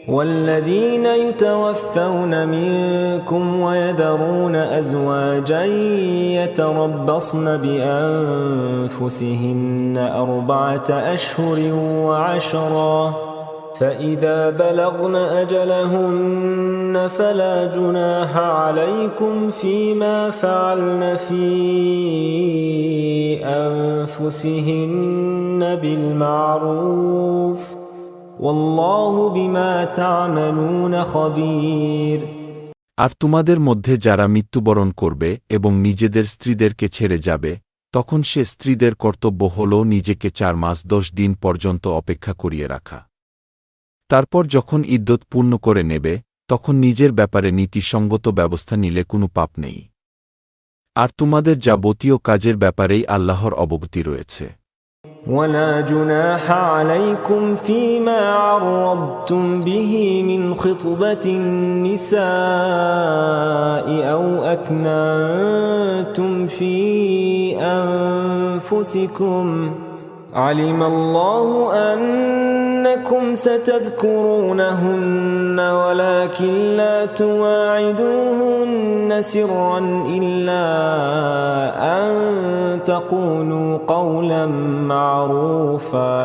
والذين يتوفون منكم ويذرون أزواجا يتربصن بأنفسهن 4 أشهر وعشرا فإذا بلغن أجلهن فلا جناح عليكم فيما فعلن في أنفسهن بالمعروف والله بما تعملون خبير। আর তোমাদের মধ্যে যারা মৃত্যুবরণ করবে এবং নিজেদের স্ত্রীদেরকে ছেড়ে যাবে, তখন সে স্ত্রীদের কর্তব্য হল নিজেকে 4 মাস 10 দিন পর্যন্ত অপেক্ষা করিয়ে রাখা। তারপর যখন ইদ্যত পূর্ণ করে নেবে, তখন নিজের ব্যাপারে নীতিসঙ্গত ব্যবস্থা নিলে কোনো পাপ নেই। আর তোমাদের যাবতীয় কাজের ব্যাপারেই আল্লাহর অবগতি রয়েছে। ولا جناح عليكم فيما عرضتم به من خطبة النساء أو أكننتم في أنفسكم علم الله أنكم ستذكرونهن ولكن لا تواعدوهن سرا إلا أن تقولوا قولا معروفا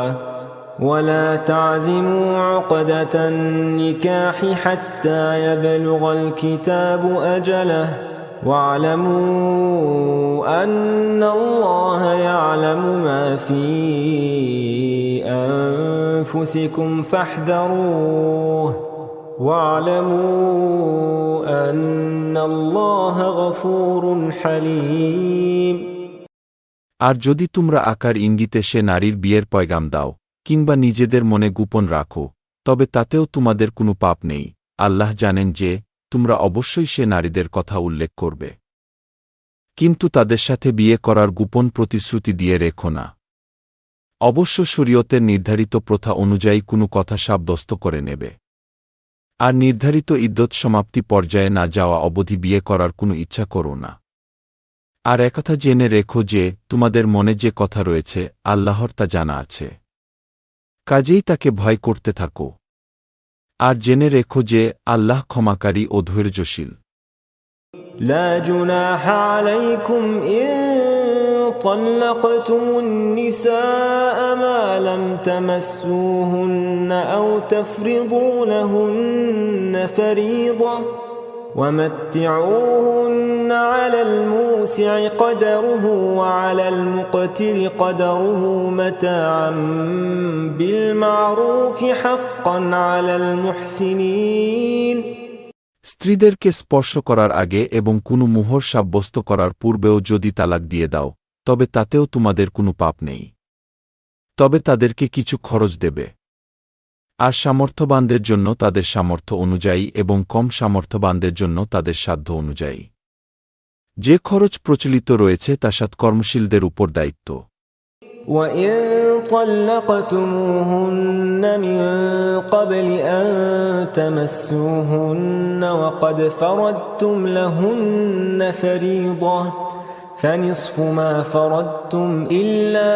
ولا تعزموا عقدة النكاح حتى يبلغ الكتاب أجله واعلموا أن الله يعلم ما في أنفسكم فاحذروه واعلموا أن الله غفور حليم। আর যদি তোমরা আকার ইঙ্গিতে সে নারীর বিয়ের পয়গাম দাও কিংবা নিজেদের মনে গোপন রাখো, তবে তাতেও তোমাদের কোনো পাপ নেই। আল্লাহ জানেন যে তোমরা অবশ্যই সে নারীদের কথা উল্লেখ করবে, কিন্তু তাদের সাথে বিয়ে করার গোপন প্রতিশ্রুতি দিয়ে রেখো না। অবশ্য শরীয়তের নির্ধারিত প্রথা অনুযায়ী কোনো কথা সাব্যস্ত করে নেবে। আর নির্ধারিত ইদ্যত সমাপ্তি পর্যায়ে না যাওয়া অবধি বিয়ে করার কোনো ইচ্ছা করো না। আর একথা জেনে রেখো যে তোমাদের মনে যে কথা রয়েছে আল্লাহর তা জানা আছে, কাজেই তাকে ভয় করতে থাকো। আর জেনে রেখো যে আল্লাহ ক্ষমাকারী ও ধৈর্যশীল। لا جناح عليكم إن طلقتم النساء ما لم تمسوهن أو تفرضوا لهن فريضة ومتعوهن على الموسع قدره وعلى المقتر قدره متاعا بالمعروف حقا على المحسنين। স্ত্রীদেরকে স্পর্শ করার আগে এবং কোনো মোহর সাব্যস্ত করার পূর্বেও যদি তালাক দিয়ে দাও, তবে তাতেও তোমাদের কোনো পাপ নেই। তবে তাদেরকে কিছু খরচ দেবে। আর সামর্থ্যবানদের জন্য তাদের সামর্থ্য অনুযায়ী এবং কম সামর্থ্যবানদের জন্য তাদের সাধ্য অনুযায়ী যে খরচ প্রচলিত রয়েছে তা সৎকর্মশীলদের উপর দায়িত্ব। وَإِن طَلَّقْتُمُوهُنَّ مِن قَبْلِ أَن تَمَسُّوهُنَّ وَقَدْ فَرَضْتُمْ لَهُنَّ فَرِيضَةً فَنِصْفُ مَا فَرَضْتُمْ إِلَّا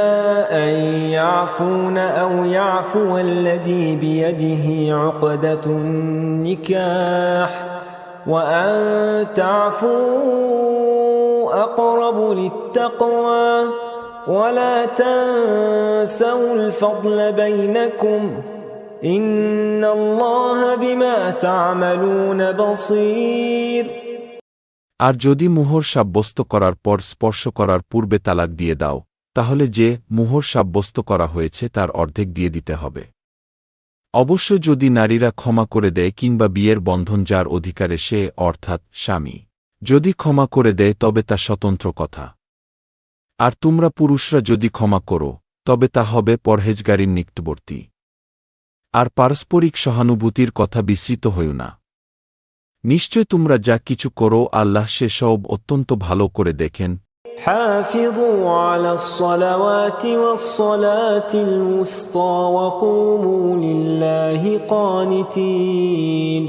أَن يَعْفُونَ أَوْ يَعْفُوَ الَّذِي بِيَدِهِ عُقْدَةُ النِّكَاحِ وَأَن تَعْفُوا أَقْرَبُ لِلتَّقْوَى ولا تنسوا الفضل بينكم إن الله بما تعملون بصير। আর যদি মোহর সাব্যস্ত করার পর স্পর্শ করার পূর্বে তালাক দিয়ে দাও, তাহলে যে মোহর সাব্যস্ত করা হয়েছে তার অর্ধেক দিয়ে দিতে হবে। অবশ্য যদি নারীরা ক্ষমা করে দেয় কিংবা বিয়ের বন্ধন যার অধিকারে সে অর্থাৎ স্বামী যদি ক্ষমা করে দেয় তবে তা স্বতন্ত্র কথা। আর তোমরা পুরুষরা যদি ক্ষমা করো তবে তা হবে পরহেজগারীর নিকটবর্তী। আর পারস্পরিক সহানুভূতির কথা বিস্মৃত হইও না। নিশ্চয় তোমরা যা কিছু করো আল্লাহ সে সব অত্যন্ত ভালো করে দেখেন। হাফিযু আলাস সালাওয়াতি ওয়াস সালাতিল উসতা ওয়া কুমু লিল্লাহি কানিতিন।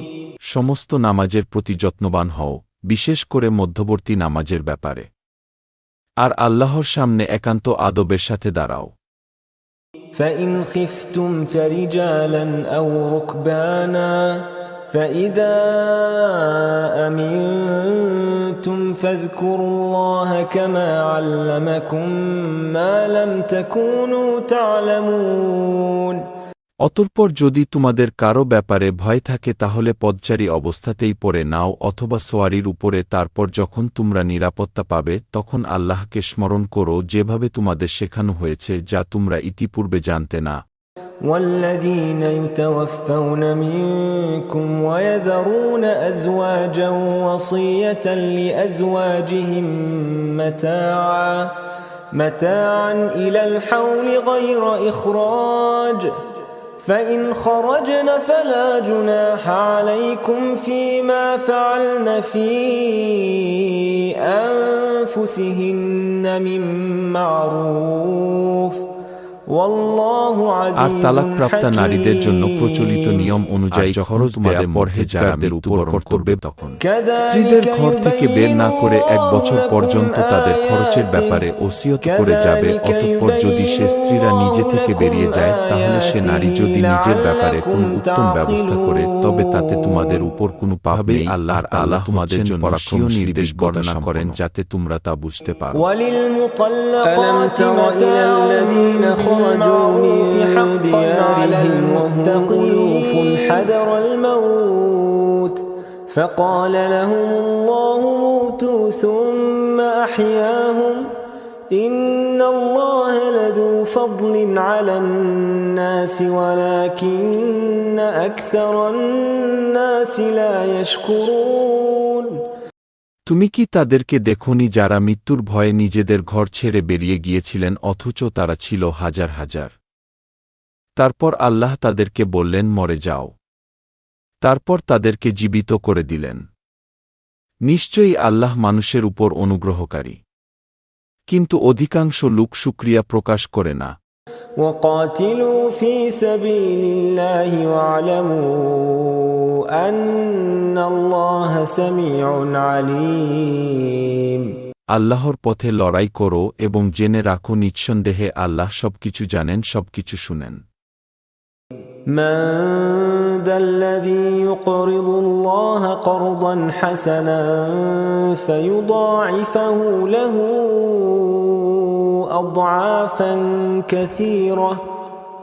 সমস্ত নামাজের প্রতি যত্নবান হও, বিশেষ করে মধ্যবর্তী নামাজের ব্যাপারে। আর আল্লাহর সামনে একান্ত আদবের সাথে দাঁড়াও। فإن خفتم فرجالا أو ركبانا فإذا أمنتم فاذكروا الله كما علمكم ما لم تكونوا تعلمون অতঃপর যদি তোমাদের কারো ব্যাপারে ভয় থাকে তাহলে পদচারী অবস্থাতেই পড়ে নাও অথবা সোয়ারির উপরে, তারপর যখন তোমরা নিরাপত্তা পাবে তখন আল্লাহকে স্মরণ করো যেভাবে তোমাদের শেখানো হয়েছে, যা তোমরা ইতিপূর্বে জানতে না। والذين يتوفون منكم ويذرون أزواجا وصية لأزواجهم متاعا إلى الحول غير إخراج فإن خرجن فلا جناح عليكم فيما فعلن في أنفسهن من معروف আর তালাকপ্রাপ্তা নারীদের জন্য প্রচলিত নিয়ম অনুযায়ী খরচ তোমাদের পরহেজগারদের উপর করবে তখন স্ত্রীদের ঘর থেকে বের না করে 1 বছর পর্যন্ত তাদের খরচের ব্যাপারে ওসিয়ত করে যাবে। অতঃপর যদি সে স্ত্রীরা নিজে থেকে বেরিয়ে যায় তাহলে সে নারী যদি নিজের ব্যাপারে কোনো উত্তম ব্যবস্থা করে তবে তাতে তোমাদের উপর কোনো পাপ নেই। আল্লাহ তাআলা তোমাদের জন্য পরাক্রমী নির্দেশ বর্ণনা করেন যাতে তোমরা তা বুঝতে পারো। خرجوا من ديارهم وهم ألوف حذر الموت فقال لهم الله موتوا ثم أحياهم إن الله لذو فضل على الناس ولكن أكثر الناس لا يشكرون তুমি কি তাদেরকে দেখোনি যারা মৃত্যুর ভয়ে নিজেদের ঘর ছেড়ে বেরিয়ে গিয়েছিলেন অথচ তারা ছিল হাজার হাজার? তারপর আল্লাহ তাদেরকে বললেন মরে যাও, তারপর তাদেরকে জীবিত করে দিলেন। নিশ্চয়ই আল্লাহ মানুষের উপর অনুগ্রহকারী, কিন্তু অধিকাংশ লোক শুকরিয়া প্রকাশ করে না। وقاتلوا في سبيل الله واعلموا أن الله سميع عليم আল্লাহর পথে লড়াই করো এবং জেনে রাখো নিঃসন্দেহে আল্লাহ সবকিছু জানেন, সবকিছু শুনেন। من ذا الذي يقرض الله قرضا حسنا فيضاعفه له أضعافا كثيرة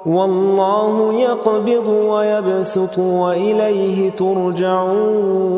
والله يقبض ويبسط وإليه ترجعون